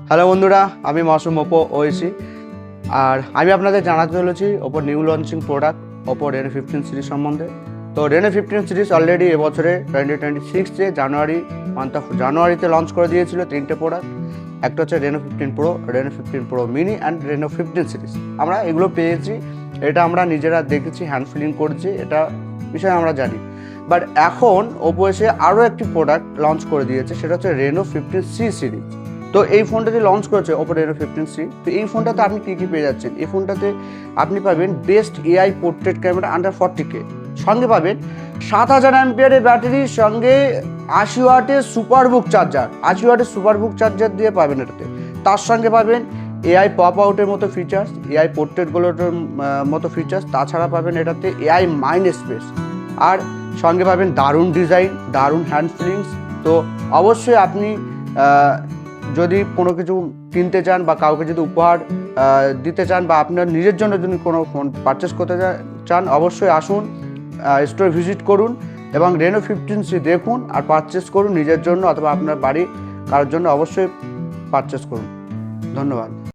Hello বন্ধুরা, আমি Masum Oppo OAC. আর আমি আপনাদের জানাতে চলেছি Oppo new launching product Oppo Reno 15 series সম্বন্ধে। তো Reno 15 সিরিজ অলরেডি এবছরে 2026 জানুয়ারিতে লঞ্চ করে দিয়েছিল তিনটে প্রোডাক্ট। একটা হচ্ছে Reno 15 Pro, Reno 15 Pro mini and Reno 15 series. আমরা এগুলো পেয়েছি, এটা আমরা নিজেরা দেখেছি, হ্যান্ড ফিলিং করেছি, এটা বিষয়ে আমরা জানি। বাট এখন ওপো এসে আরও একটি প্রোডাক্ট লঞ্চ করে দিয়েছে, সেটা হচ্ছে Reno 15C সিরিজ। তো এই ফোনটা যে লঞ্চ করেছে ওপো Reno 15C, তো এই ফোনটাতে আপনি কী কী পেয়ে যাচ্ছেন? এই ফোনটাতে আপনি পাবেন best AI portrait camera under 40K, সঙ্গে পাবেন 7000 অ্যাম্পিয়ারের ব্যাটারির সঙ্গে 80 ওয়াটের সুপারবুক চার্জার দিয়ে পাবেন এটাতে। তার সঙ্গে পাবেন এআই পপ আউটের মতো ফিচার্স, এআই পোর্ট্রেটগুলোর মতো ফিচার্স। তাছাড়া পাবেন এটাতে এআই মাইন্ড স্পেস, আর সঙ্গে পাবেন দারুণ ডিজাইন, দারুণ হ্যান্ড ফিলিংস। তো অবশ্যই আপনি যদি কোনো কিছু কিনতে চান বা কাউকে যদি উপহার দিতে চান বা আপনার নিজের জন্য যদি কোনো ফোন পারচেস করতে চান, অবশ্যই আসুন, স্টোর ভিজিট করুন এবং Reno 15C দেখুন আর পারচেস করুন নিজের জন্য অথবা আপনার বাড়ি কারোর জন্য। অবশ্যই পারচেস করুন। ধন্যবাদ।